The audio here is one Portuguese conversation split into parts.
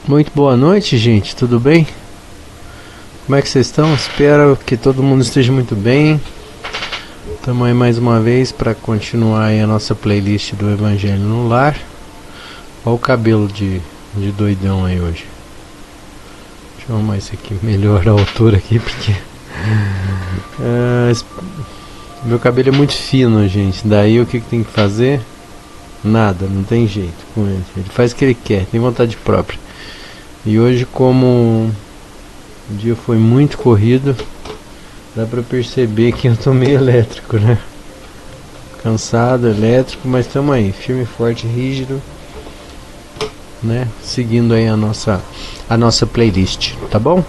Muito boa noite, gente, tudo bem? Como é que vocês estão? Espero que todo mundo esteja muito bem. Estamos aí mais uma vez para continuar aí a nossa playlist do Evangelho no Lar. Olha o cabelo de doidão aí hoje. Deixa eu arrumar isso aqui melhor a altura aqui, porque meu cabelo é muito fino, gente. Daí o que tem que fazer? Nada, não tem jeito com ele. Ele faz o que ele quer, tem vontade própria. E hoje, como o dia foi muito corrido, dá pra perceber que eu tô meio elétrico, né? Cansado, elétrico, mas estamos aí, firme, forte, rígido, né? Seguindo aí a nossa playlist, tá bom?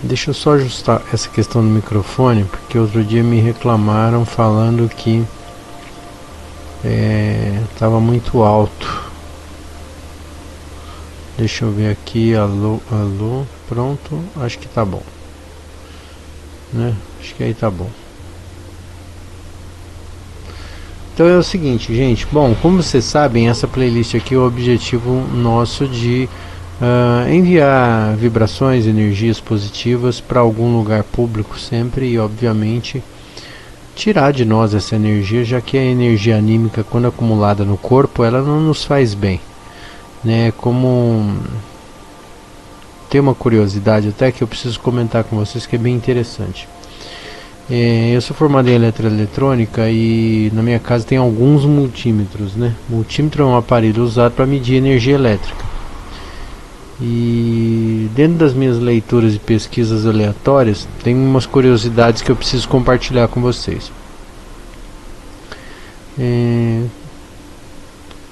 Deixa eu só ajustar essa questão do microfone, porque outro dia me reclamaram falando que tava muito alto. Deixa eu ver aqui, alô, pronto, acho que tá bom, né? Acho que aí tá bom. Então é o seguinte, gente, bom, como vocês sabem, essa playlist aqui é o objetivo nosso de enviar vibrações, energias positivas para algum lugar público sempre e, obviamente, tirar de nós essa energia, já que a energia anímica, quando acumulada no corpo, ela não nos faz bem, né? Como tem uma curiosidade até que eu preciso comentar com vocês que é bem interessante. Eu sou formado em eletroeletrônica e na minha casa tem alguns multímetros, né? Multímetro é um aparelho usado para medir energia elétrica. E dentro das minhas leituras e pesquisas aleatórias, tem umas curiosidades que eu preciso compartilhar com vocês.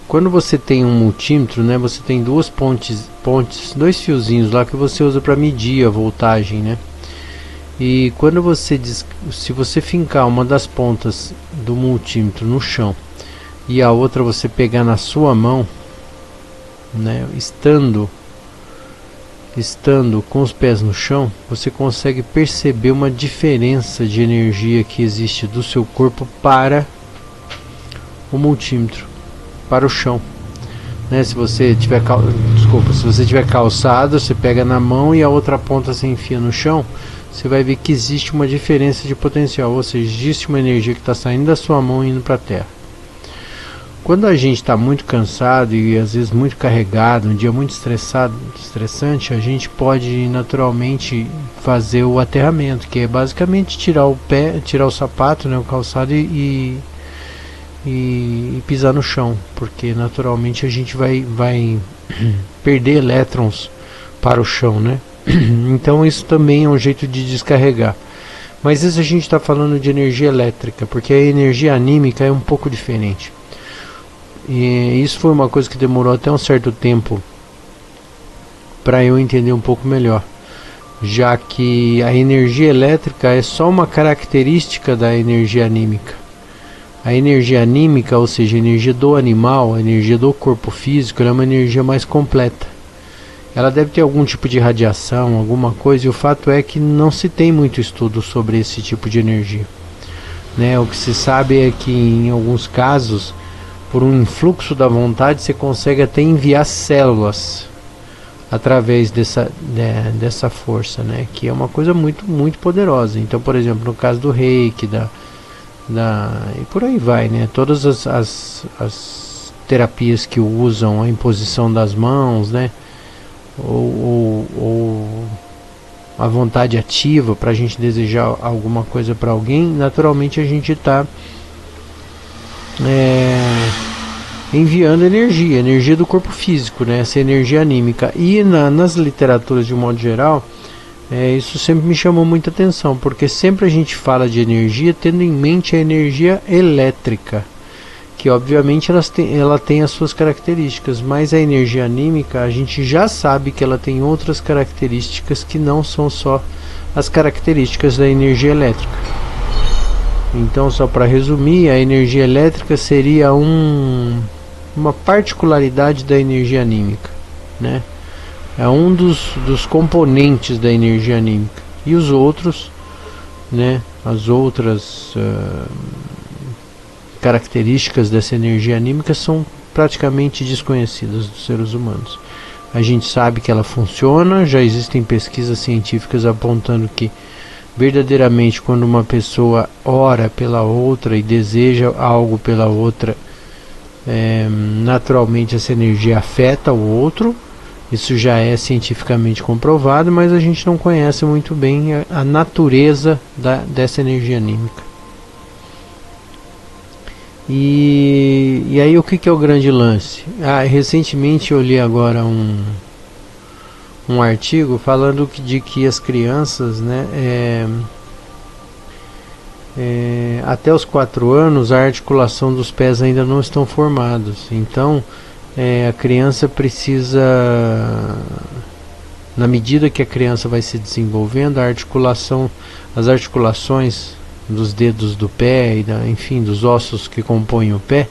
Quando você tem um multímetro, né, você tem duas pontes, dois fiozinhos lá que você usa para medir a voltagem, né? E quando se você fincar uma das pontas do multímetro no chão e a outra você pegar na sua mão, né, estando com os pés no chão, você consegue perceber uma diferença de energia que existe do seu corpo para o multímetro, para o chão, né? Se você tiver calçado, você pega na mão e a outra ponta você enfia no chão, você vai ver que existe uma diferença de potencial, ou seja, existe uma energia que está saindo da sua mão e indo para a terra. Quando a gente está muito cansado e às vezes muito carregado, um dia muito estressante, a gente pode naturalmente fazer o aterramento, que é basicamente tirar o pé, tirar o sapato, né, o calçado e pisar no chão, porque naturalmente a gente vai perder elétrons para o chão, né? Então isso também é um jeito de descarregar. Mas isso a gente está falando de energia elétrica, porque a energia anímica é um pouco diferente. E isso foi uma coisa que demorou até um certo tempo para eu entender um pouco melhor, já que a energia elétrica é só uma característica da energia anímica. A energia anímica, ou seja, a energia do animal, a energia do corpo físico, ela é uma energia mais completa. Ela deve ter algum tipo de radiação, alguma coisa, e o fato é que não se tem muito estudo sobre esse tipo de energia, né? O que se sabe é que em alguns casos, por um influxo da vontade, você consegue até enviar células através dessa força, né? Que é uma coisa muito, muito poderosa. Então, por exemplo, no caso do reiki, e por aí vai, né? Todas as terapias que usam a imposição das mãos, né? Ou a vontade ativa para a gente desejar alguma coisa para alguém, naturalmente a gente está enviando energia do corpo físico, né? Essa energia anímica. E nas literaturas de um modo geral, isso sempre me chamou muita atenção, porque sempre a gente fala de energia tendo em mente a energia elétrica, que obviamente ela tem as suas características, mas a energia anímica a gente já sabe que ela tem outras características que não são só as características da energia elétrica. Então, só para resumir, a energia elétrica seria uma particularidade da energia anímica, né? É um dos componentes da energia anímica. E os outros, né? As outras características dessa energia anímica são praticamente desconhecidas dos seres humanos. A gente sabe que ela funciona, já existem pesquisas científicas apontando que verdadeiramente quando uma pessoa ora pela outra e deseja algo pela outra, naturalmente essa energia afeta o outro. Isso já é cientificamente comprovado, mas a gente não conhece muito bem a natureza dessa energia anímica. E aí o que é o grande lance? Recentemente eu li agora um artigo falando de que as crianças, né, até os 4 anos a articulação dos pés ainda não estão formados. Então a criança precisa, na medida que a criança vai se desenvolvendo, as articulações dos dedos do pé e enfim, dos ossos que compõem o pé,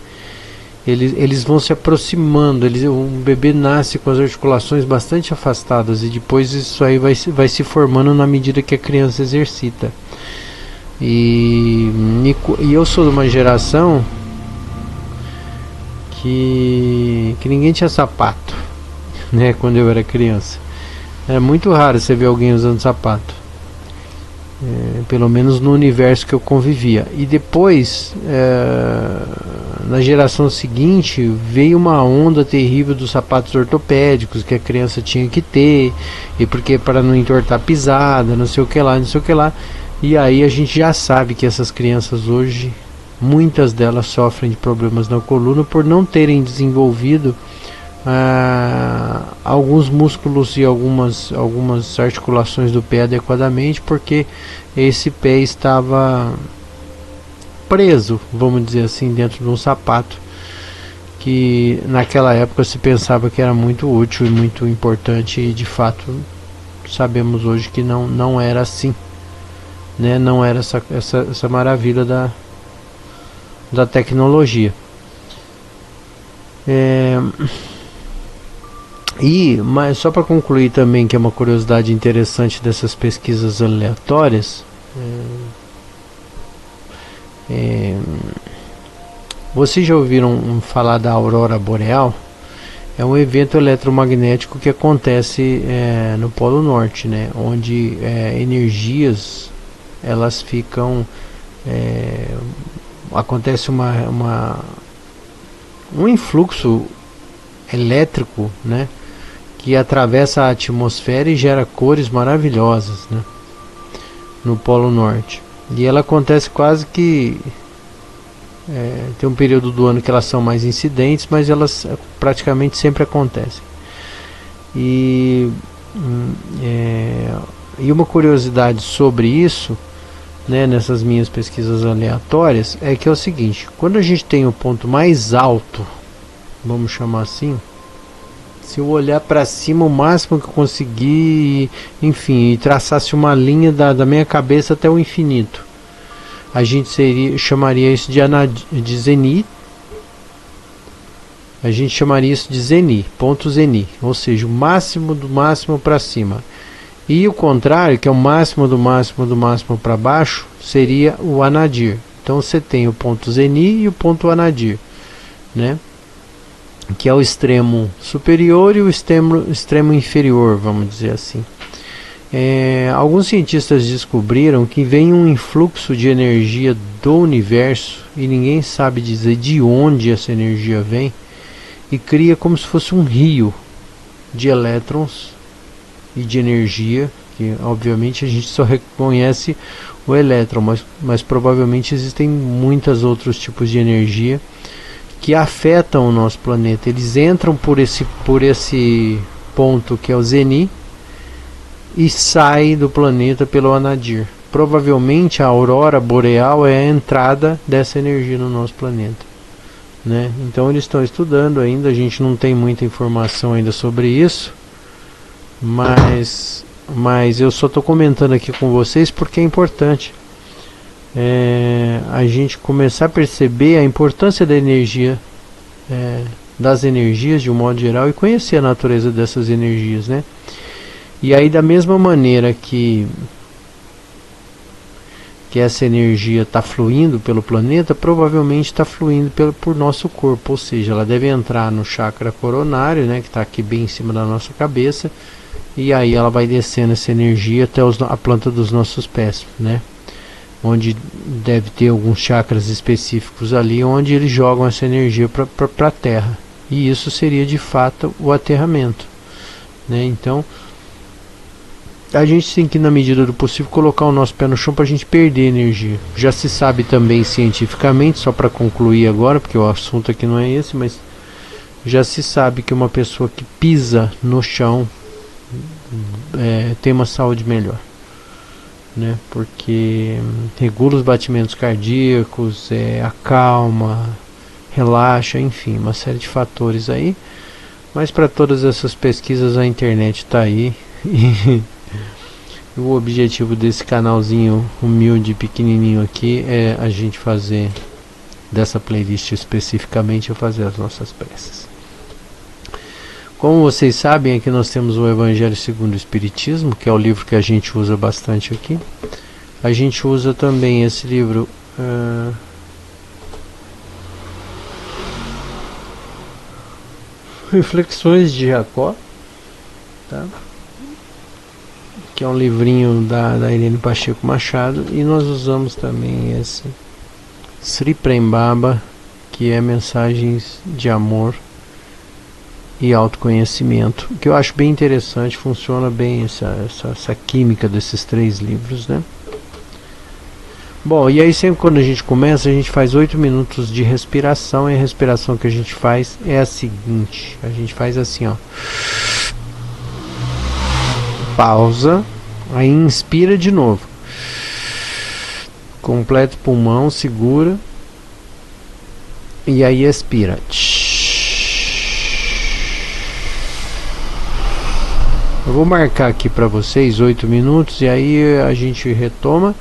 eles vão se aproximando. Um bebê nasce com as articulações bastante afastadas e depois isso aí vai se formando na medida que a criança exercita. E eu sou de uma geração que ninguém tinha sapato, né, quando eu era criança. Era muito raro você ver alguém usando sapato, pelo menos no universo que eu convivia. E depois, na geração seguinte, veio uma onda terrível dos sapatos ortopédicos que a criança tinha que ter, e porque para não entortar a pisada, não sei o que lá, não sei o que lá. E aí a gente já sabe que essas crianças hoje, muitas delas sofrem de problemas na coluna por não terem desenvolvido alguns músculos e algumas articulações do pé adequadamente, porque esse pé estava preso, vamos dizer assim, dentro de um sapato que naquela época se pensava que era muito útil e muito importante, e de fato sabemos hoje que não era assim, né? Não era essa maravilha da tecnologia. Mas só para concluir também, que é uma curiosidade interessante dessas pesquisas aleatórias, vocês já ouviram falar da aurora boreal? É um evento eletromagnético que acontece no Polo Norte, né? Onde energias, elas ficam, acontece um influxo elétrico, né, que atravessa a atmosfera e gera cores maravilhosas, né, no Polo Norte. E ela acontece quase que tem um período do ano que elas são mais incidentes, mas elas praticamente sempre acontecem. E uma curiosidade sobre isso, né, nessas minhas pesquisas aleatórias, é que é o seguinte: quando a gente tem o ponto mais alto, vamos chamar assim, se eu olhar para cima o máximo que eu conseguir, enfim, e traçasse uma linha da minha cabeça até o infinito, a gente chamaria isso de zeni. A gente chamaria isso de zeni, ponto zeni, ou seja, o máximo do máximo para cima. E o contrário, que é o máximo do máximo do máximo para baixo, seria o anadir. Então você tem o ponto zeni e o ponto anadir, né, que é o extremo superior e o extremo inferior, vamos dizer assim. Alguns cientistas descobriram que vem um influxo de energia do universo e ninguém sabe dizer de onde essa energia vem, e cria como se fosse um rio de elétrons e de energia, que obviamente a gente só reconhece o elétron, mas provavelmente existem muitos outros tipos de energia que afetam o nosso planeta. Eles entram por esse ponto que é o zeni e saem do planeta pelo anadir. Provavelmente a aurora boreal é a entrada dessa energia no nosso planeta, né? Então eles estão estudando ainda, a gente não tem muita informação ainda sobre isso, mas eu só estou comentando aqui com vocês porque é importante a gente começar a perceber a importância da energia, das energias de um modo geral, e conhecer a natureza dessas energias, né? E aí, da mesma maneira que que essa energia está fluindo pelo planeta, provavelmente está fluindo por nosso corpo, ou seja, ela deve entrar no chakra coronário, né, que está aqui bem em cima da nossa cabeça, e aí ela vai descendo essa energia até a planta dos nossos pés, né, onde deve ter alguns chakras específicos ali, onde eles jogam essa energia para a Terra, e isso seria de fato o aterramento, né. Então a gente tem que, na medida do possível, colocar o nosso pé no chão para a gente perder energia. Já se sabe também cientificamente, só para concluir agora, porque o assunto aqui não é esse, mas já se sabe que uma pessoa que pisa no chão tem uma saúde melhor, né? Porque regula os batimentos cardíacos, acalma, relaxa, enfim, uma série de fatores aí. Mas para todas essas pesquisas a internet está aí. O objetivo desse canalzinho humilde, pequenininho aqui, é a gente fazer, dessa playlist especificamente, fazer as nossas preces. Como vocês sabem, aqui nós temos o Evangelho segundo o Espiritismo, que é o livro que a gente usa bastante aqui. A gente usa também esse livro Reflexões de Jacó, tá? Que é um livrinho da Irene Pacheco Machado, e nós usamos também esse Sri Prem Baba, que é Mensagens de Amor e Autoconhecimento, que eu acho bem interessante, funciona bem essa química desses 3 livros, né? Bom, e aí sempre quando a gente começa, a gente faz 8 minutos de respiração, e a respiração que a gente faz é a seguinte, a gente faz assim, ó. Pausa, aí inspira de novo, completa o pulmão, segura, e aí expira. Eu vou marcar aqui para vocês 8 minutos, e aí a gente retoma,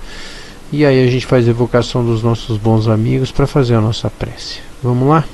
e aí a gente faz a evocação dos nossos bons amigos para fazer a nossa prece. Vamos lá?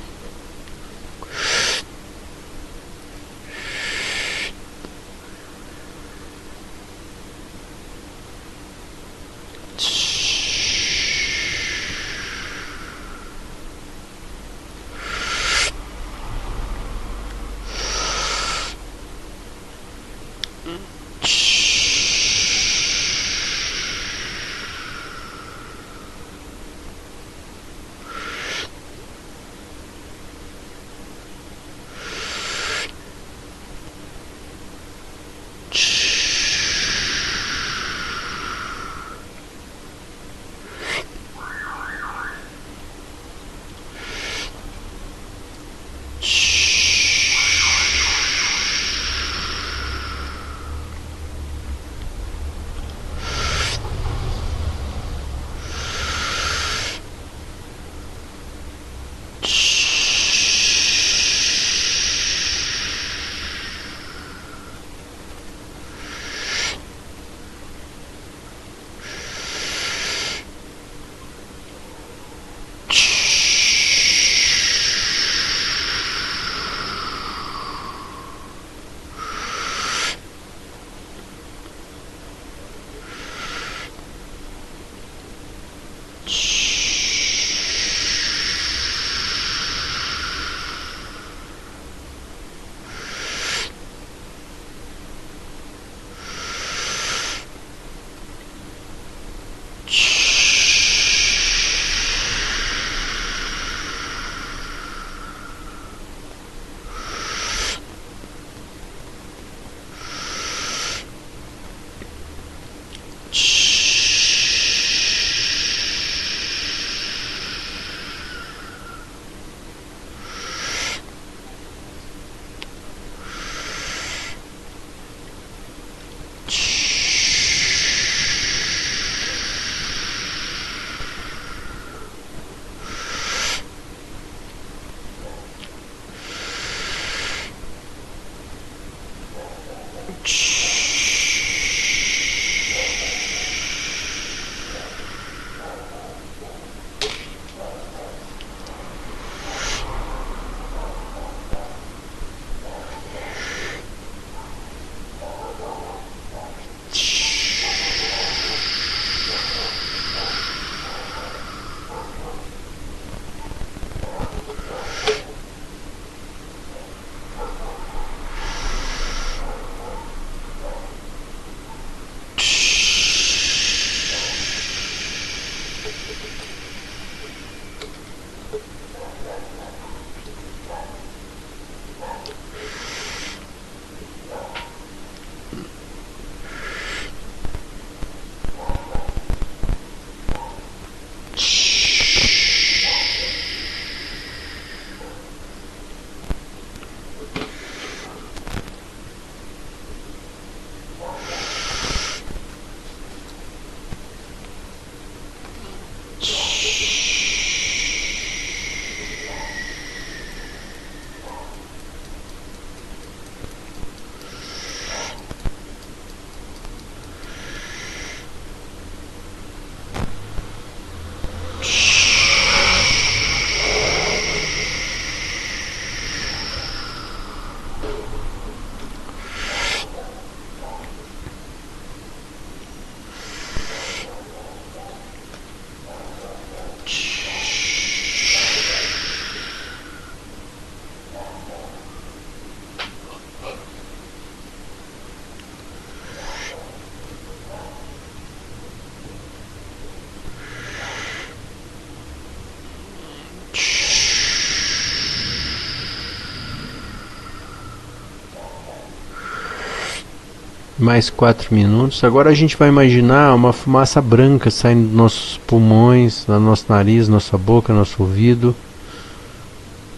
Mais 4 minutos. Agora a gente vai imaginar uma fumaça branca saindo dos nossos pulmões, do nosso nariz, nossa boca, nosso ouvido,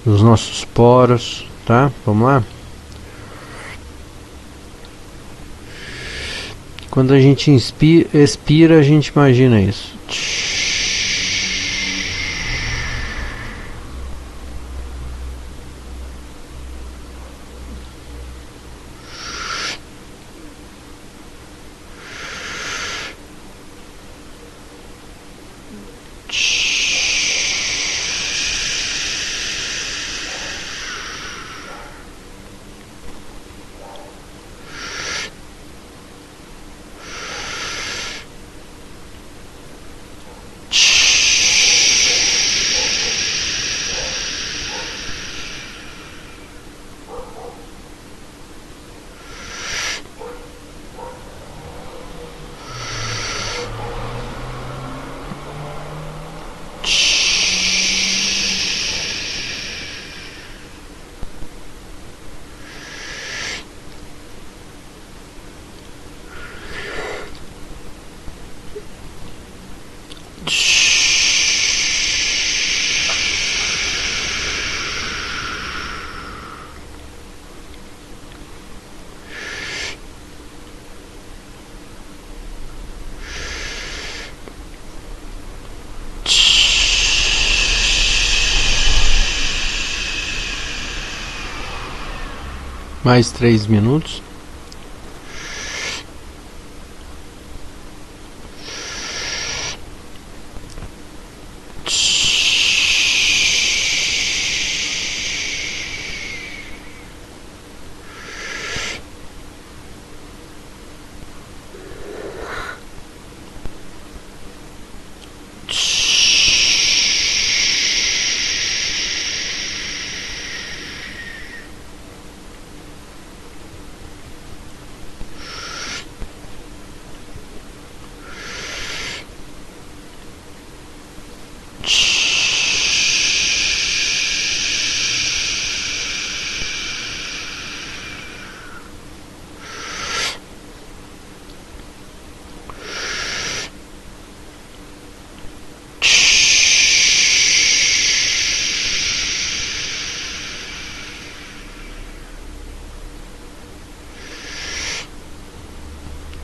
dos nossos poros, tá? Vamos lá? Quando a gente expira, a gente imagina isso. Mais 3 minutos.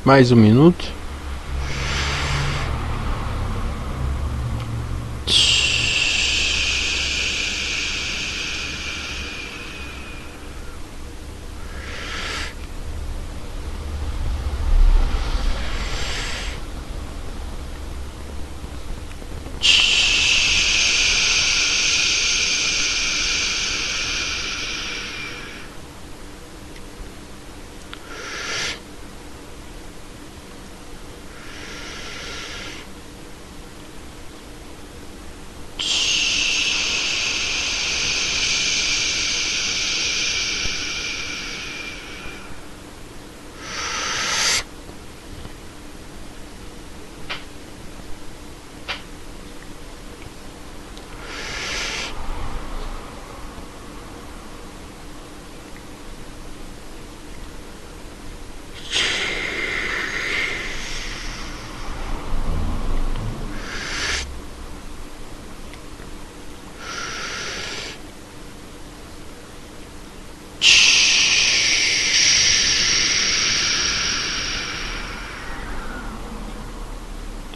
Mais 1 minuto.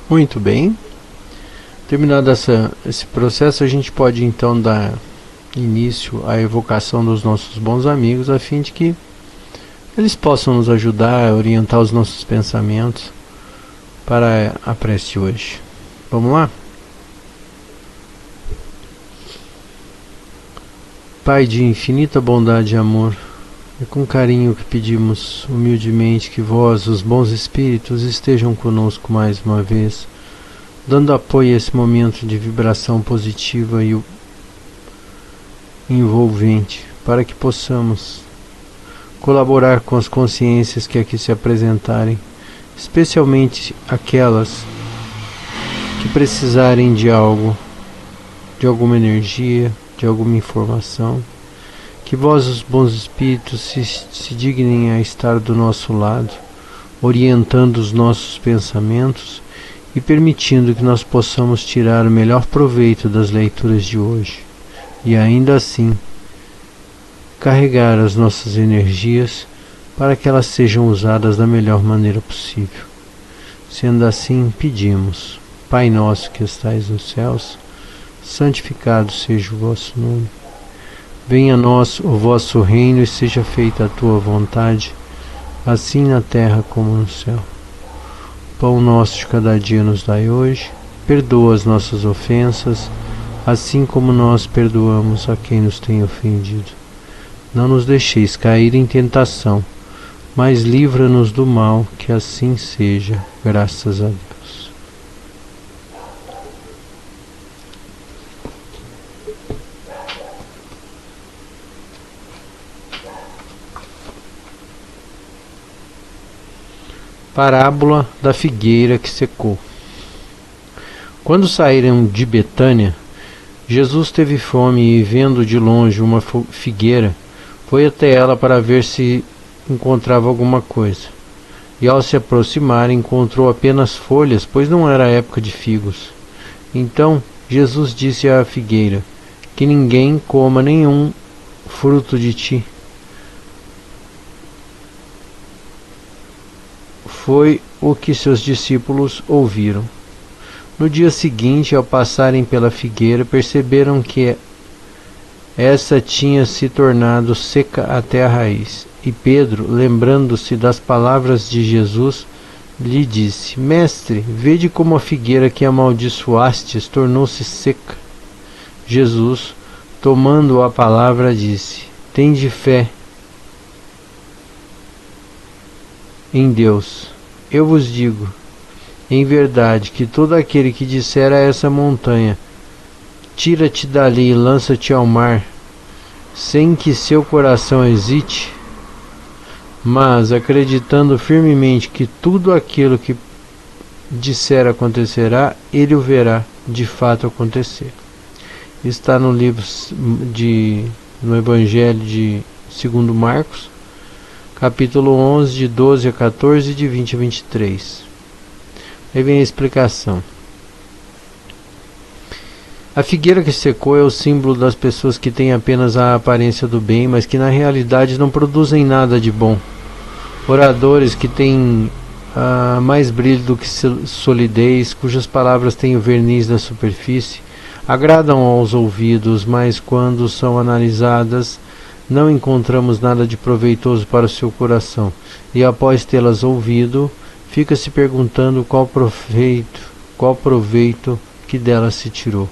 Muito bem. Terminado esse processo, a gente pode então dar início à evocação dos nossos bons amigos, a fim de que eles possam nos ajudar a orientar os nossos pensamentos para a prece de hoje. Vamos lá? Pai de infinita bondade e amor, é com carinho que pedimos humildemente que vós, os bons espíritos, estejam conosco mais uma vez, dando apoio a esse momento de vibração positiva e envolvente, para que possamos colaborar com as consciências que aqui se apresentarem, especialmente aquelas que precisarem de algo, de alguma energia, de alguma informação. Que vós, os bons espíritos, se dignem a estar do nosso lado, orientando os nossos pensamentos e permitindo que nós possamos tirar o melhor proveito das leituras de hoje e ainda assim carregar as nossas energias para que elas sejam usadas da melhor maneira possível. Sendo assim, pedimos: Pai nosso que estais nos céus, santificado seja o vosso nome. Venha a nós o vosso reino e seja feita a tua vontade, assim na terra como no céu. O pão nosso de cada dia nos dai hoje, perdoa as nossas ofensas, assim como nós perdoamos a quem nos tem ofendido. Não nos deixeis cair em tentação, mas livra-nos do mal, que assim seja, graças a Deus. Parábola da figueira que secou. Quando saíram de Betânia, Jesus teve fome e, vendo de longe uma figueira, foi até ela para ver se encontrava alguma coisa. E ao se aproximar, encontrou apenas folhas, pois não era época de figos. Então Jesus disse à figueira: que ninguém coma nenhum fruto de ti. Foi o que seus discípulos ouviram. No dia seguinte, ao passarem pela figueira, perceberam que essa tinha se tornado seca até a raiz. E Pedro, lembrando-se das palavras de Jesus, lhe disse: Mestre, vede como a figueira que amaldiçoastes tornou-se seca. Jesus, tomando a palavra, disse: Tende fé em Deus. Eu vos digo, em verdade, que todo aquele que disser a essa montanha: tira-te dali e lança-te ao mar, sem que seu coração hesite, mas acreditando firmemente que tudo aquilo que disser acontecerá, ele o verá de fato acontecer. Está no livro no Evangelho de segundo Marcos, capítulo 11, de 12 a 14 e de 20 a 23. Aí vem a explicação. A figueira que secou é o símbolo das pessoas que têm apenas a aparência do bem, mas que na realidade não produzem nada de bom. Oradores que têm mais brilho do que solidez, cujas palavras têm o verniz da superfície, agradam aos ouvidos, mas quando são analisadas, não encontramos nada de proveitoso para o seu coração, e após tê-las ouvido, fica se perguntando qual proveito que delas se tirou.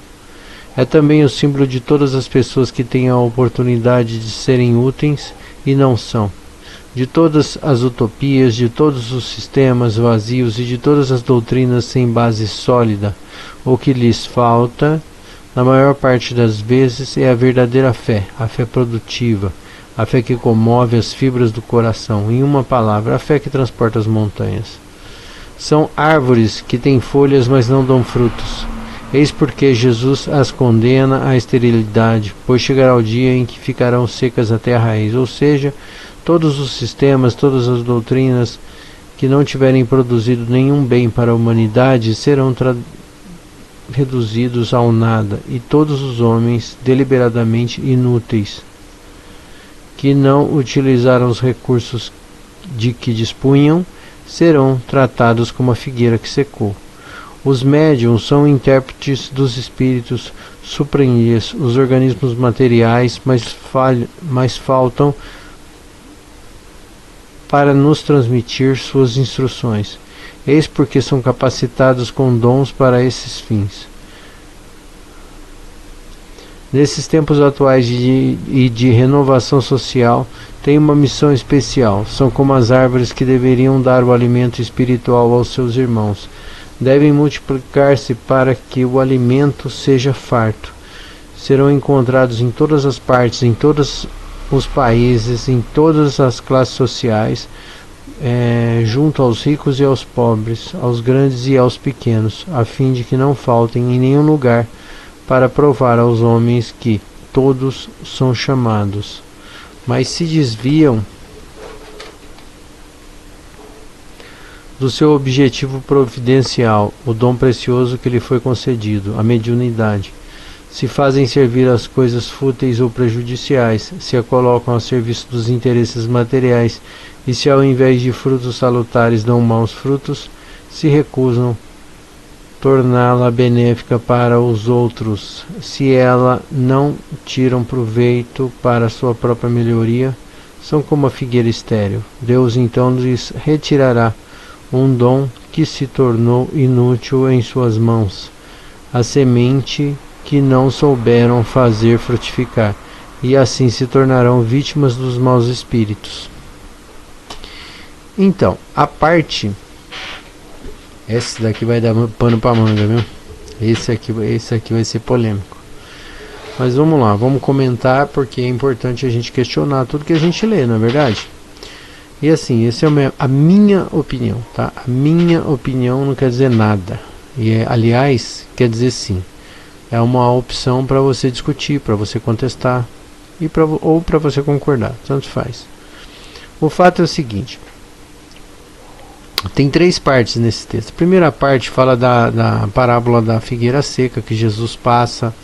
É também o símbolo de todas as pessoas que têm a oportunidade de serem úteis e não são, de todas as utopias, de todos os sistemas vazios e de todas as doutrinas sem base sólida. O que lhes falta, na maior parte das vezes, é a verdadeira fé, a fé produtiva, a fé que comove as fibras do coração, em uma palavra, a fé que transporta as montanhas. São árvores que têm folhas, mas não dão frutos. Eis porque Jesus as condena à esterilidade, pois chegará o dia em que ficarão secas até a raiz, ou seja, todos os sistemas, todas as doutrinas que não tiverem produzido nenhum bem para a humanidade serão reduzidos ao nada, e todos os homens deliberadamente inúteis, que não utilizaram os recursos de que dispunham, serão tratados como a figueira que secou. Os médiuns são intérpretes dos espíritos supranis, os organismos materiais, mas faltam para nos transmitir suas instruções. Eis porque são capacitados com dons para esses fins. Nesses tempos atuais de renovação social, têm uma missão especial. São como as árvores que deveriam dar o alimento espiritual aos seus irmãos. Devem multiplicar-se para que o alimento seja farto. Serão encontrados em todas as partes, em todos os países, em todas as classes sociais, junto aos ricos e aos pobres, aos grandes e aos pequenos, a fim de que não faltem em nenhum lugar, para provar aos homens que todos são chamados, mas se desviam do seu objetivo providencial, o dom precioso que lhe foi concedido, a mediunidade. Se fazem servir as coisas fúteis ou prejudiciais, se a colocam a serviço dos interesses materiais, e se ao invés de frutos salutares dão maus frutos, se recusam torná-la benéfica para os outros, se ela não tiram proveito para sua própria melhoria, são como a figueira estéril. Deus então lhes retirará um dom que se tornou inútil em suas mãos, a semente que não souberam fazer frutificar, e assim se tornarão vítimas dos maus espíritos. Então, a parte... Esse daqui vai dar pano pra manga, viu? Esse aqui vai ser polêmico. Mas vamos lá, vamos comentar, porque é importante a gente questionar tudo que a gente lê, não é verdade? E assim, essa é a minha opinião, tá? A minha opinião não quer dizer nada. Aliás, quer dizer sim. É uma opção para você discutir, para você contestar, ou para você concordar, tanto faz. O fato é o seguinte: tem 3 partes nesse texto. A primeira parte fala da parábola da figueira seca, que Jesus passa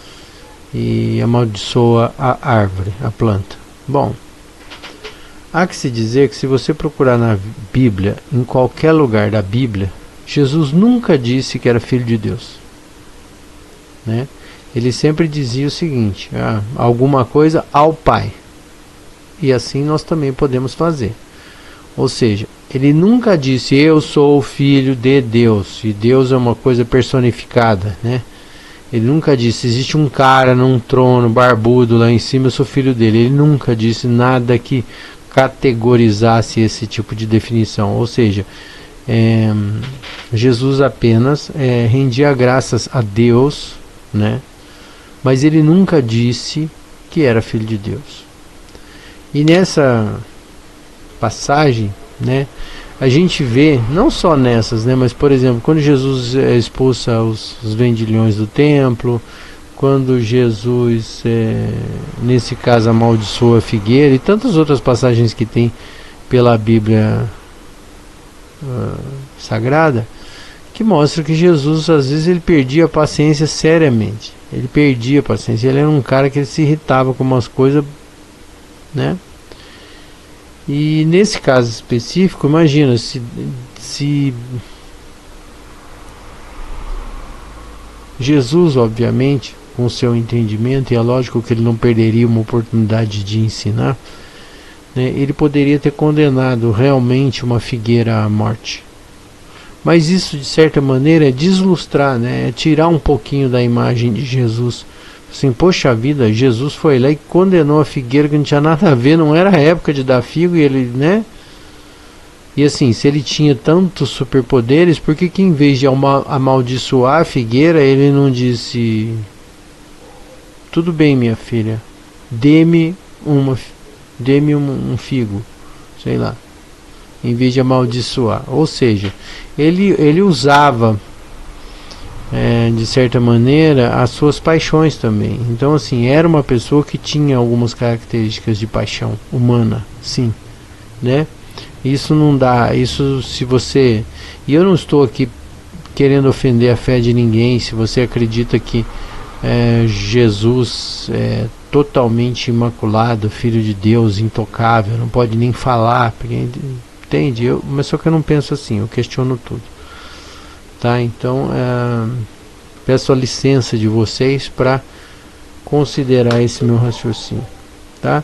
e amaldiçoa a árvore, a planta. Bom, há que se dizer que se você procurar na Bíblia, em qualquer lugar da Bíblia, Jesus nunca disse que era filho de Deus, né? Ele sempre dizia o seguinte: alguma coisa ao Pai, e assim nós também podemos fazer. Ou seja, ele nunca disse eu sou o filho de Deus, e Deus é uma coisa personificada, né? Ele nunca disse existe um cara num trono barbudo lá em cima, eu sou filho dele. Ele nunca disse nada que categorizasse esse tipo de definição. Ou seja, Jesus apenas rendia graças a Deus, né? Mas ele nunca disse que era filho de Deus. E nessa passagem, né, a gente vê, não só nessas, né, mas por exemplo, quando Jesus expulsa os vendilhões do templo, quando Jesus, nesse caso, amaldiçoa a figueira, e tantas outras passagens que tem pela Bíblia Sagrada, que mostra que Jesus, às vezes, ele perdia a paciência seriamente. Ele perdia a paciência. Ele era um cara que ele se irritava com umas coisas, né? E nesse caso específico, imagina se Jesus, obviamente, com o seu entendimento, e é lógico que ele não perderia uma oportunidade de ensinar, né, ele poderia ter condenado realmente uma figueira à morte. Mas isso, de certa maneira, é deslustrar, né, é tirar um pouquinho da imagem de Jesus. Assim, poxa vida, Jesus foi lá e condenou a figueira que não tinha nada a ver, não era a época de dar figo, e ele, né? E assim, se ele tinha tantos superpoderes, por que em vez de amaldiçoar a figueira, ele não disse: tudo bem, minha filha, dê-me um figo, sei lá, em vez de amaldiçoar? Ou seja, ele usava, de certa maneira, as suas paixões também. Então assim, era uma pessoa que tinha algumas características de paixão humana, sim, né? Isso não dá, isso se você... E eu não estou aqui querendo ofender a fé de ninguém. Se você acredita que Jesus é totalmente imaculado, filho de Deus, intocável, não pode nem falar, porque, entende? Mas só que eu não penso assim, eu questiono tudo. Tá? Então, peço a licença de vocês para considerar esse meu raciocínio, tá?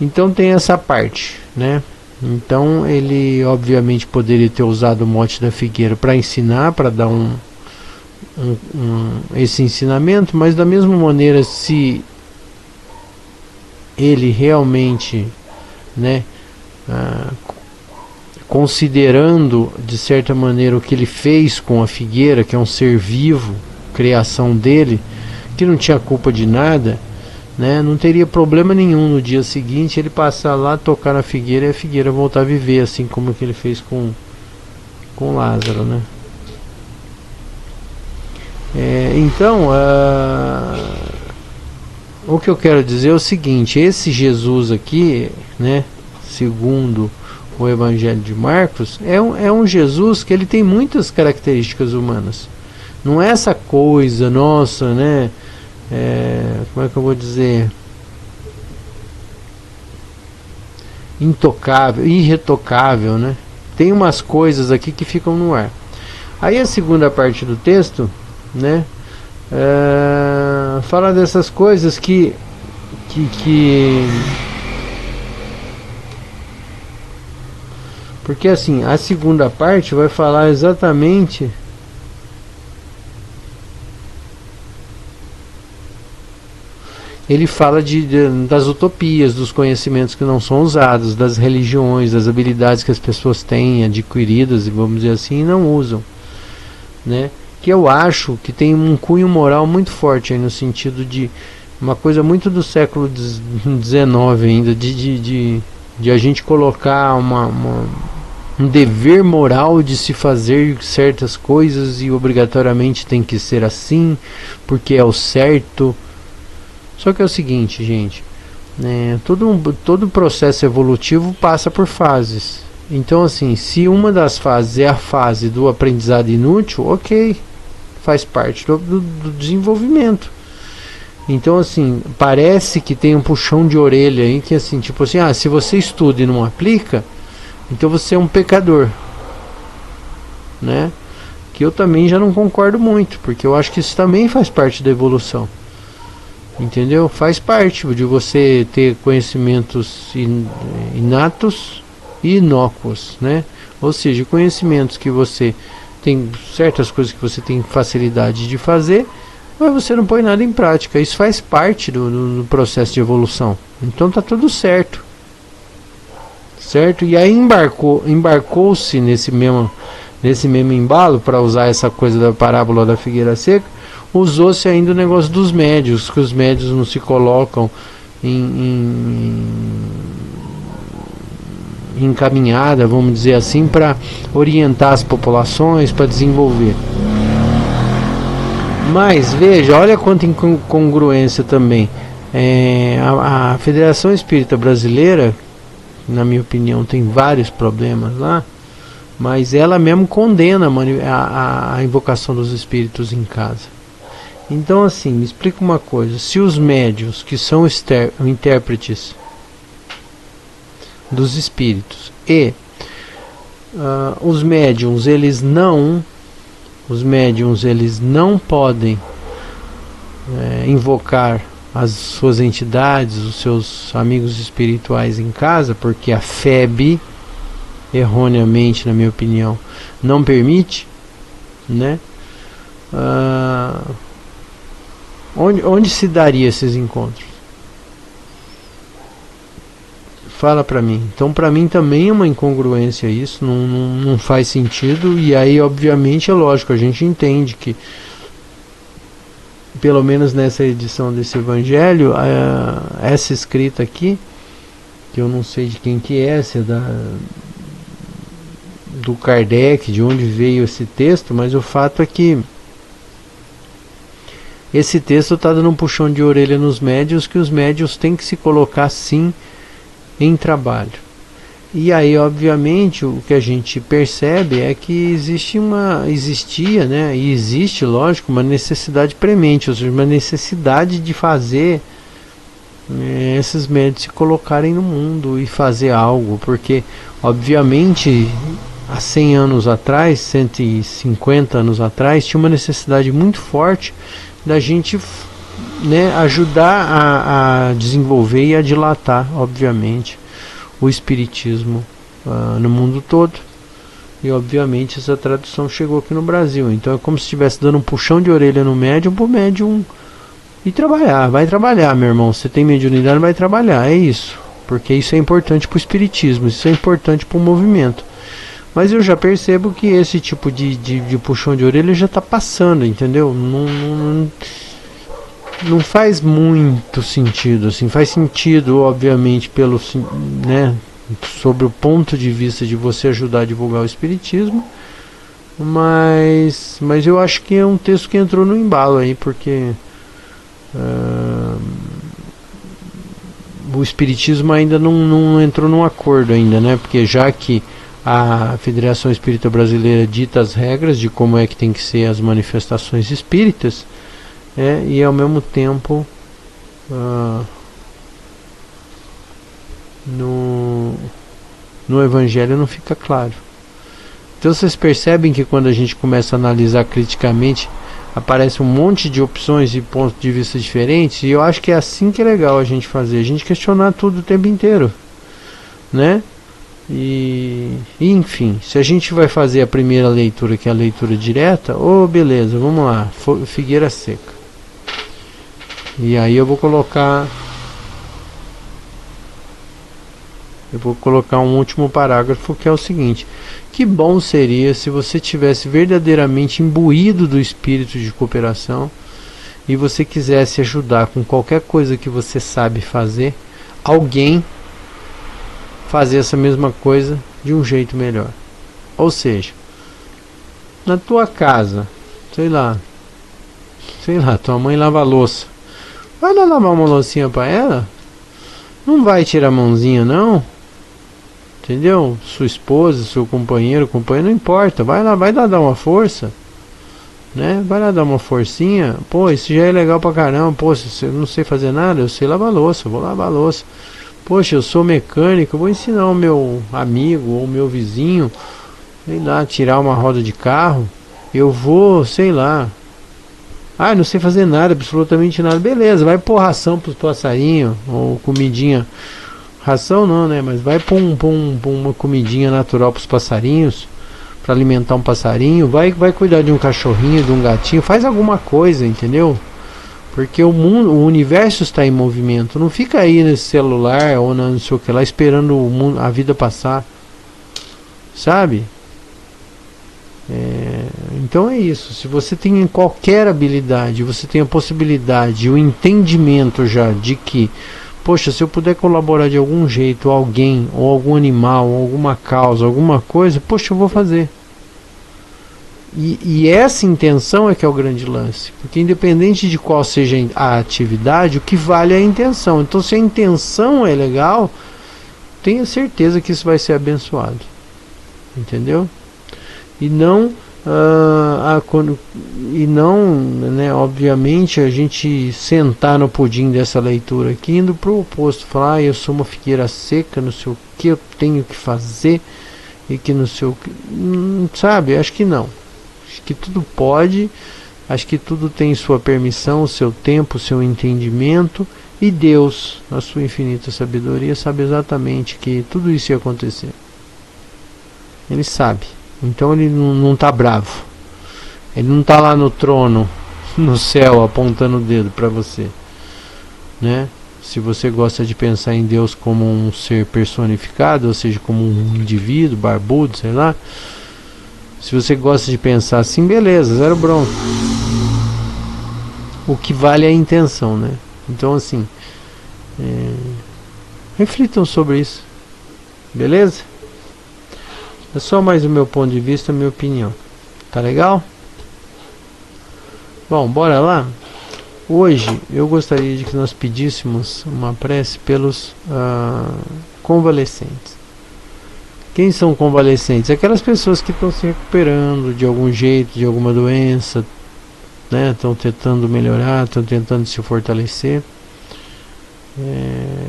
Então tem essa parte, né? Então ele obviamente poderia ter usado o mote da figueira para ensinar, para dar esse ensinamento, mas da mesma maneira, se ele realmente, né, considerando de certa maneira o que ele fez com a figueira, que é um ser vivo, criação dele, que não tinha culpa de nada, né, não teria problema nenhum no dia seguinte ele passar lá, tocar na figueira e a figueira voltar a viver, assim como que ele fez com Lázaro, né? Então, o que eu quero dizer é o seguinte: esse Jesus aqui, né, segundo o Evangelho de Marcos, é um Jesus que ele tem muitas características humanas. Não é essa coisa, nossa, né? Como é que eu vou dizer? Intocável, irretocável, né? Tem umas coisas aqui que ficam no ar. Aí a segunda parte do texto, né? Fala dessas coisas que porque assim, a segunda parte vai falar exatamente ele fala das utopias, dos conhecimentos que não são usados, das religiões, das habilidades que as pessoas têm adquiridas, e vamos dizer assim, e não usam, né? Que eu acho que tem um cunho moral muito forte aí, no sentido de uma coisa muito do século XIX ainda, de a gente colocar um dever moral de se fazer certas coisas e obrigatoriamente tem que ser assim, porque é o certo. Só que é o seguinte, gente, todo processo evolutivo passa por fases. Então, assim, se uma das fases é a fase do aprendizado inútil, ok, faz parte do desenvolvimento. Então, assim, parece que tem um puxão de orelha aí, que assim, tipo assim, se você estuda e não aplica, então você é um pecador, né? Que eu também já não concordo muito, porque eu acho que isso também faz parte da evolução. Entendeu? Faz parte de você ter conhecimentos inatos e inócuos, né? Ou seja, conhecimentos que você tem, certas coisas que você tem facilidade de fazer, mas você não põe nada em prática. Isso faz parte do processo de evolução. Então tá tudo certo. Certo? E aí embarcou-se nesse mesmo embalo, para usar essa coisa da parábola da figueira seca, usou-se ainda o negócio dos médios, que os médios não se colocam em caminhada, vamos dizer assim, para orientar as populações, para desenvolver. Mas veja, olha quanta incongruência também. A Federação Espírita Brasileira, na minha opinião, tem vários problemas lá, mas ela mesmo condena a invocação dos espíritos em casa. Então, assim, me explica uma coisa: se os médiuns, que são intérpretes dos espíritos, e os médiuns eles não podem invocar as suas entidades, os seus amigos espirituais em casa, porque a FEB, erroneamente, na minha opinião, não permite, né? Onde se daria esses encontros? Fala pra mim. Então, pra mim também é uma incongruência isso, não faz sentido. E aí, obviamente, é lógico, a gente entende que, pelo menos nessa edição desse evangelho, essa escrita aqui, que eu não sei de quem que é, se é do Kardec, de onde veio esse texto, mas o fato é que esse texto está dando um puxão de orelha nos médios, que os médios têm que se colocar sim em trabalho. E aí, obviamente, o que a gente percebe é que existia, né, e existe, lógico, uma necessidade premente, ou seja, uma necessidade de fazer esses médios se colocarem no mundo e fazer algo, porque, obviamente, há 100 anos atrás, 150 anos atrás, tinha uma necessidade muito forte da gente, né, ajudar a desenvolver e a dilatar, obviamente, o espiritismo no mundo todo. E obviamente essa tradução chegou aqui no Brasil. Então é como se estivesse dando um puxão de orelha no médium, pro médium ir trabalhar. Vai trabalhar, meu irmão. Você tem mediunidade, vai trabalhar. É isso. Porque isso é importante para o espiritismo, isso é importante para o movimento. Mas eu já percebo que esse tipo de puxão de orelha já está passando, entendeu? Não faz muito sentido, assim. Faz sentido, obviamente, né, sobre o ponto de vista de você ajudar a divulgar o espiritismo, mas eu acho que é um texto que entrou no embalo aí, porque o Espiritismo ainda não entrou num acordo ainda, né? Porque já que a Federação Espírita Brasileira dita as regras de como é que tem que ser as manifestações espíritas, e ao mesmo tempo no Evangelho não fica claro. Então vocês percebem que quando a gente começa a analisar criticamente, aparece um monte de opções e pontos de vista diferentes, e eu acho que é assim que é legal a gente fazer, a gente questionar tudo o tempo inteiro, né? E enfim, se a gente vai fazer a primeira leitura, que é a leitura direta, beleza, vamos lá, Figueira Seca. E aí eu vou colocar um último parágrafo, que é o seguinte: que bom seria se você tivesse verdadeiramente imbuído do espírito de cooperação e você quisesse ajudar com qualquer coisa que você sabe fazer, alguém fazer essa mesma coisa de um jeito melhor. Ou seja, na tua casa, sei lá, tua mãe lava a louça, vai lá lavar uma loucinha pra ela, não vai tirar a mãozinha não, entendeu? Sua esposa, seu companheiro, não importa, vai lá dar uma força, né? Vai lá dar uma forcinha. Pô, isso já é legal pra caramba. Pô, se eu não sei fazer nada, eu sei lavar louça, vou lavar louça. Poxa, eu sou mecânico, eu vou ensinar o meu amigo ou o meu vizinho, sei lá, tirar uma roda de carro. Eu vou, sei lá, não sei fazer nada, absolutamente nada. Beleza, vai pôr ração pros passarinhos, ou comidinha. Ração não, né? Mas vai pôr uma comidinha natural pros passarinhos, para alimentar um passarinho. Vai cuidar de um cachorrinho, de um gatinho. Faz alguma coisa, entendeu? Porque o mundo, o universo está em movimento. Não fica aí nesse celular ou não sei o que lá, esperando o mundo, a vida passar, sabe? Então é isso. Se você tem qualquer habilidade, você tem a possibilidade, o entendimento já de que, poxa, se eu puder colaborar de algum jeito, alguém, ou algum animal, ou alguma causa, alguma coisa, poxa, eu vou fazer. E essa intenção é que é o grande lance, porque independente de qual seja a atividade, o que vale é a intenção. Então, se a intenção é legal, tenha certeza que isso vai ser abençoado, entendeu? E não, né, obviamente, a gente sentar no pudim dessa leitura aqui, indo para o oposto, falar, eu sou uma figueira seca, não sei o que eu tenho que fazer, e que não sei o que, sabe, acho que não. Acho que tudo pode, acho que tudo tem sua permissão, o seu tempo, o seu entendimento, e Deus, na sua infinita sabedoria, sabe exatamente que tudo isso ia acontecer. Ele sabe, então ele não está bravo, ele não está lá no trono, no céu, apontando o dedo para você, né? Se você gosta de pensar em Deus como um ser personificado, ou seja, como um indivíduo barbudo, sei lá, se você gosta de pensar assim, beleza, zero bronca. O que vale é a intenção, né? Então, assim, reflitam sobre isso, beleza? É só mais o meu ponto de vista, a minha opinião. Tá legal? Bom, bora lá? Hoje eu gostaria de que nós pedíssemos uma prece pelos convalescentes. Quem são convalescentes? Aquelas pessoas que estão se recuperando de algum jeito, de alguma doença, né? Estão tentando melhorar, estão tentando se fortalecer.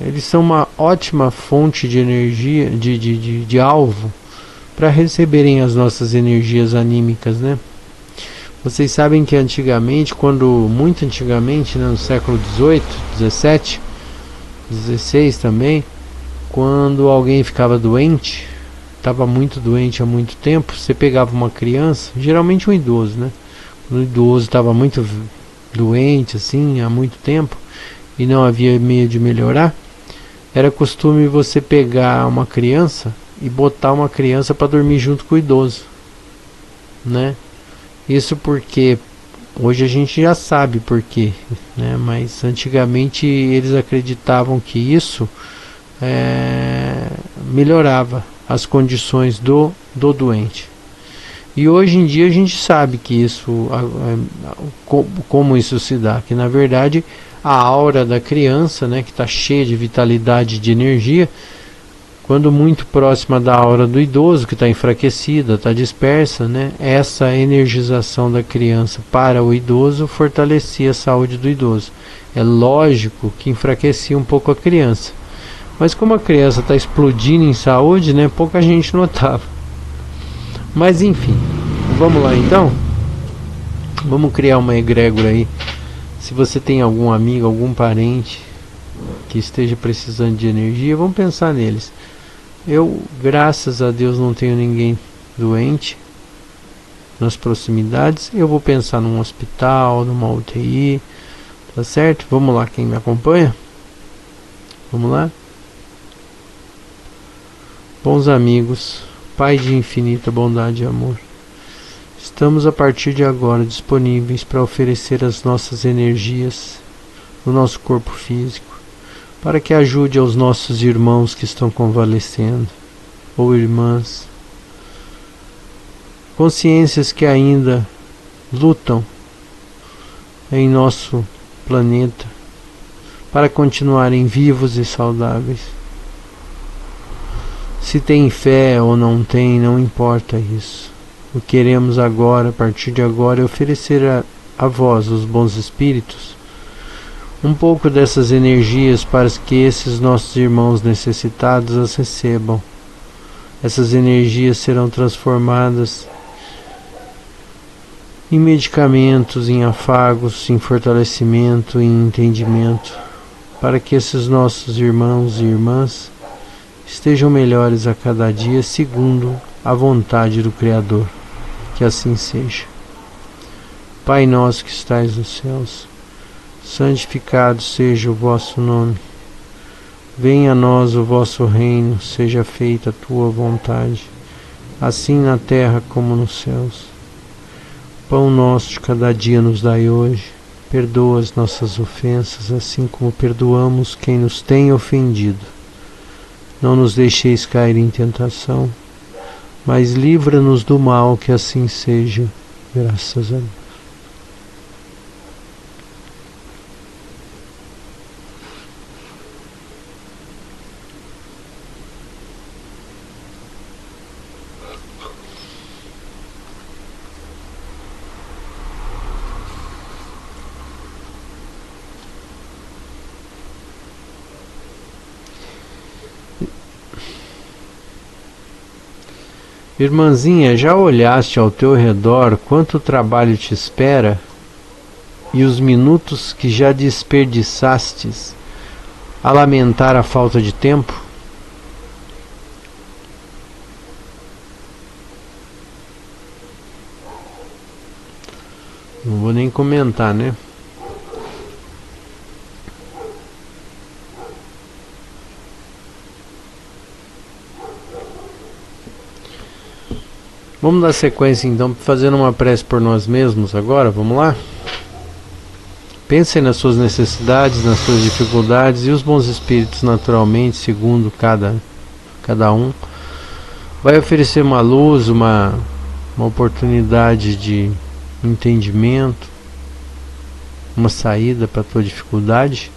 Eles são uma ótima fonte de energia, de alvo, para receberem as nossas energias anímicas, né? Vocês sabem que antigamente, muito antigamente, né, no século XVIII, XVII, XVI também, quando alguém ficava doente, estava muito doente há muito tempo, você pegava uma criança, geralmente um idoso, né? Quando o idoso estava muito doente, assim, há muito tempo, e não havia meio de melhorar, era costume você pegar uma criança e botar uma criança para dormir junto com o idoso, né? Isso porque hoje a gente já sabe por quê, né? Mas antigamente eles acreditavam que isso melhorava as condições do doente. E hoje em dia a gente sabe que isso, como isso se dá, que na verdade a aura da criança, né, que está cheia de vitalidade e de energia, quando muito próxima da aura do idoso, que está enfraquecida, está dispersa, né, essa energização da criança para o idoso fortalecia a saúde do idoso. É lógico que enfraquecia um pouco a criança, mas como a criança está explodindo em saúde, né, pouca gente notava. Mas enfim, vamos lá então? Vamos criar uma egrégora aí. Se você tem algum amigo, algum parente que esteja precisando de energia, vamos pensar neles. Eu, graças a Deus, não tenho ninguém doente nas proximidades. Eu vou pensar num hospital, numa UTI, tá certo? Vamos lá, quem me acompanha? Vamos lá? Bons amigos, Pai de infinita bondade e amor, estamos a partir de agora disponíveis para oferecer as nossas energias no nosso corpo físico, para que ajude aos nossos irmãos que estão convalescendo, ou irmãs, consciências que ainda lutam em nosso planeta para continuarem vivos e saudáveis. Se tem fé ou não tem, não importa isso. O que queremos agora, a partir de agora, é oferecer a vós, os bons espíritos, um pouco dessas energias para que esses nossos irmãos necessitados as recebam. Essas energias serão transformadas em medicamentos, em afagos, em fortalecimento, em entendimento, para que esses nossos irmãos e irmãs estejam melhores a cada dia, segundo a vontade do Criador. Que assim seja. Pai nosso que estais nos céus, santificado seja o vosso nome. Venha a nós o vosso reino, seja feita a tua vontade, assim na terra como nos céus. Pão nosso de cada dia nos dai hoje. Perdoa as nossas ofensas, assim como perdoamos quem nos tem ofendido. Não nos deixeis cair em tentação, mas livra-nos do mal, que assim seja, graças a Deus. Irmãzinha, já olhaste ao teu redor quanto trabalho te espera e os minutos que já desperdiçastes a lamentar a falta de tempo? Não vou nem comentar, né? Vamos dar sequência então, fazendo uma prece por nós mesmos agora, vamos lá? Pensem nas suas necessidades, nas suas dificuldades, e os bons espíritos, naturalmente, segundo cada um, vai oferecer uma luz, uma oportunidade de entendimento, uma saída para a tua dificuldade.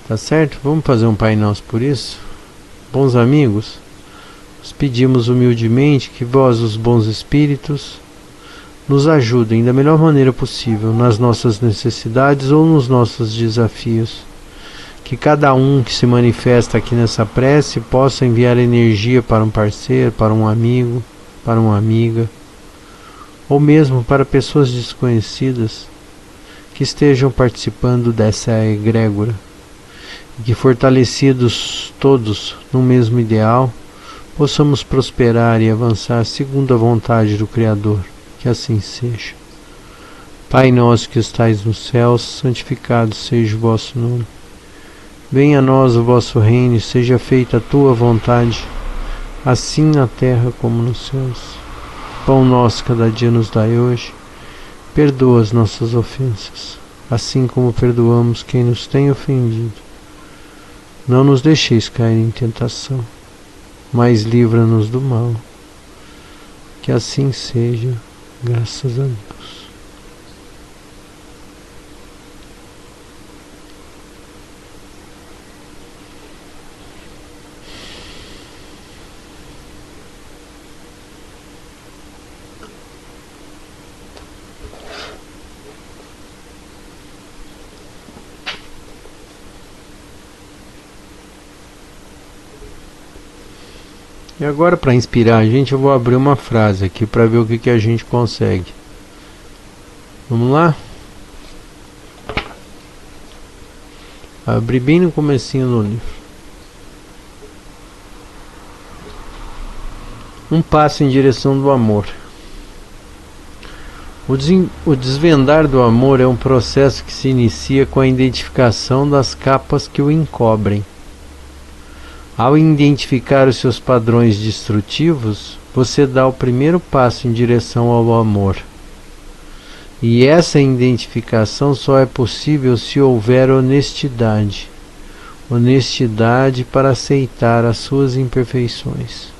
Tá certo? Vamos fazer um Pai Nosso por isso? Bons amigos, nós pedimos humildemente que vós, os bons espíritos, nos ajudem da melhor maneira possível nas nossas necessidades ou nos nossos desafios. Que cada um que se manifesta aqui nessa prece possa enviar energia para um parceiro, para um amigo, para uma amiga, ou mesmo para pessoas desconhecidas que estejam participando dessa egrégora. E que, fortalecidos todos no mesmo ideal, possamos prosperar e avançar segundo a vontade do Criador. Que assim seja. Pai nosso que estais nos céus, santificado seja o vosso nome. Venha a nós o vosso reino e seja feita a tua vontade, assim na terra como nos céus. Pão nosso cada dia nos dai hoje. Perdoa as nossas ofensas, assim como perdoamos quem nos tem ofendido. Não nos deixeis cair em tentação, mas livra-nos do mal. Que assim seja, graças a Deus. E agora, para inspirar a gente, eu vou abrir uma frase aqui para ver o que a gente consegue. Vamos lá? Abri bem no comecinho do livro. Um passo em direção do amor. O desvendar do amor é um processo que se inicia com a identificação das capas que o encobrem. Ao identificar os seus padrões destrutivos, você dá o primeiro passo em direção ao amor. E essa identificação só é possível se houver honestidade. Honestidade para aceitar as suas imperfeições.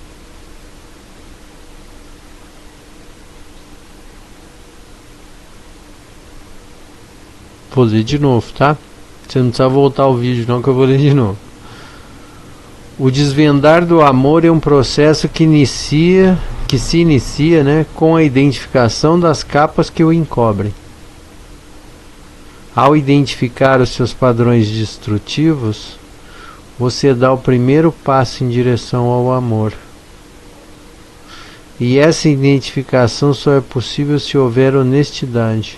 Vou ler de novo, tá? Você não precisa voltar ao vídeo não, que eu vou ler de novo. O desvendar do amor é um processo que se inicia, né, com a identificação das capas que o encobrem. Ao identificar os seus padrões destrutivos, você dá o primeiro passo em direção ao amor. E essa identificação só é possível se houver honestidade.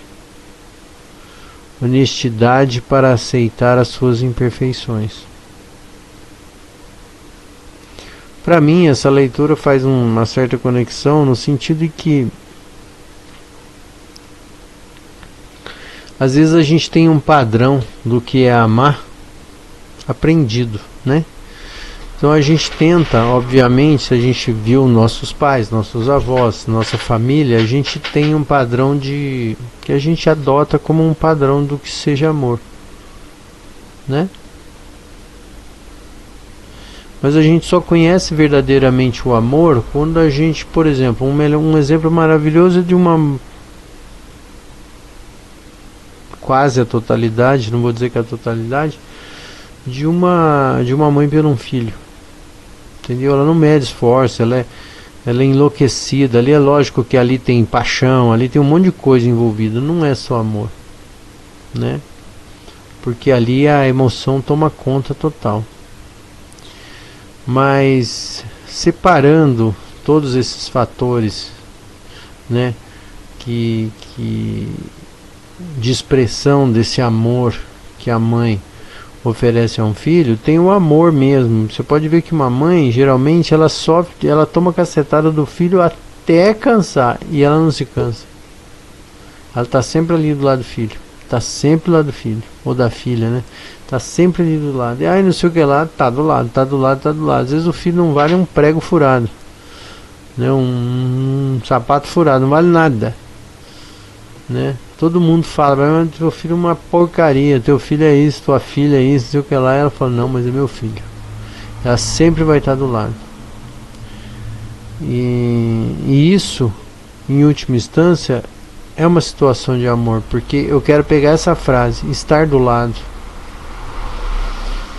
Honestidade para aceitar as suas imperfeições. Para mim, essa leitura faz uma certa conexão no sentido de que às vezes a gente tem um padrão do que é amar aprendido, né? Então a gente tenta, obviamente, se a gente viu nossos pais, nossos avós, nossa família, a gente tem um padrão que a gente adota como um padrão do que seja amor, né? Mas a gente só conhece verdadeiramente o amor quando a gente, por exemplo, um exemplo maravilhoso de uma quase a totalidade, não vou dizer que é a totalidade, de uma mãe pelo um filho. Entendeu? Ela não mede esforço, ela é enlouquecida. Ali é lógico que ali tem paixão, ali tem um monte de coisa envolvida, não é só amor, né? Porque ali a emoção toma conta total. Mas separando todos esses fatores, né, que de expressão desse amor que a mãe oferece a um filho, tem o amor mesmo. Você pode ver que uma mãe, geralmente, ela sofre, ela toma cacetada do filho até cansar, e ela não se cansa. Ela está sempre ali do lado do filho, está sempre lá do filho, ou da filha, né? Está sempre ali do lado. E aí não sei o que lá, tá do lado, tá do lado, tá do lado. Às vezes o filho não vale um prego furado, né? Um sapato furado, não vale nada, né? Todo mundo fala, mas teu filho é uma porcaria, teu filho é isso, tua filha é isso, não sei o que lá. E ela fala, não, mas é meu filho. Ela sempre vai estar do lado. E isso, em última instância, é uma situação de amor, porque eu quero pegar essa frase, estar do lado.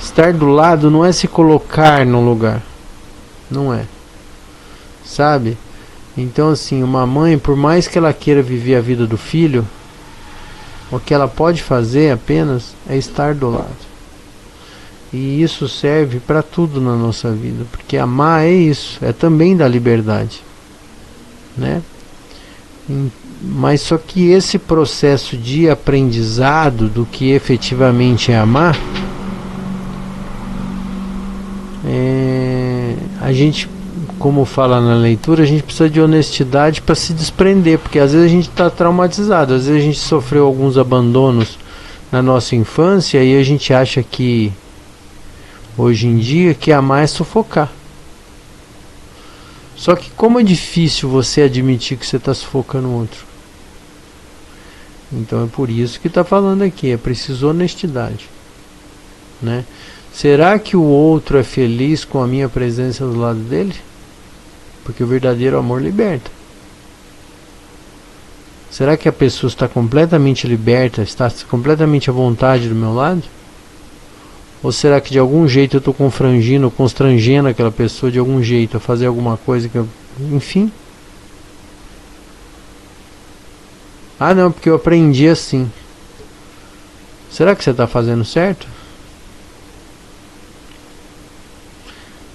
Estar do lado não é se colocar no lugar, não é, sabe? Então assim, uma mãe, por mais que ela queira viver a vida do filho, o que ela pode fazer apenas é estar do lado. E isso serve para tudo na nossa vida, porque amar é isso, é também dar liberdade, né? Mas só que esse processo de aprendizado do que efetivamente é amar, a gente, como fala na leitura, a gente precisa de honestidade para se desprender, porque às vezes a gente está traumatizado, às vezes a gente sofreu alguns abandonos na nossa infância e a gente acha que hoje em dia que amar é sufocar. Só que como é difícil você admitir que você está sufocando o outro. Então é por isso que está falando aqui, é preciso honestidade, né? Será que o outro é feliz com a minha presença do lado dele? Porque o verdadeiro amor liberta. Será que a pessoa está completamente liberta, está completamente à vontade do meu lado? Ou será que de algum jeito eu estou constrangendo aquela pessoa de algum jeito a fazer alguma coisa que eu... Enfim. Ah não, porque eu aprendi assim. Será que você está fazendo certo?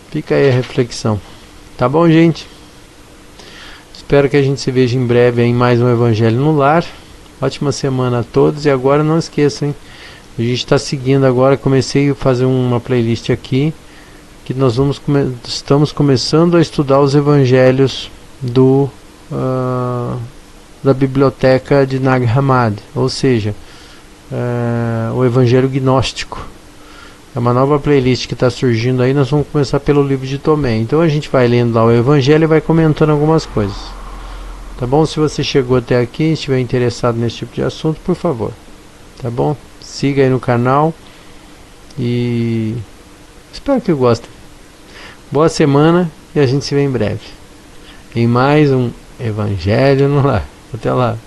Fica aí a reflexão. Tá bom, gente? Espero que a gente se veja em breve em mais um Evangelho no Lar. Ótima semana a todos. E agora não esqueçam, hein? A gente está seguindo agora. Comecei a fazer uma playlist aqui, que nós estamos começando a estudar os Evangelhos da biblioteca de Nag Hammadi, ou seja, o Evangelho Gnóstico. É uma nova playlist que está surgindo aí. Nós vamos começar pelo livro de Tomé. Então a gente vai lendo lá o Evangelho e vai comentando algumas coisas. Tá bom? Se você chegou até aqui e estiver interessado nesse tipo de assunto, por favor. Tá bom? Siga aí no canal. E espero que gostem. Boa semana e a gente se vê em breve em mais um Evangelho no Lar. Até lá.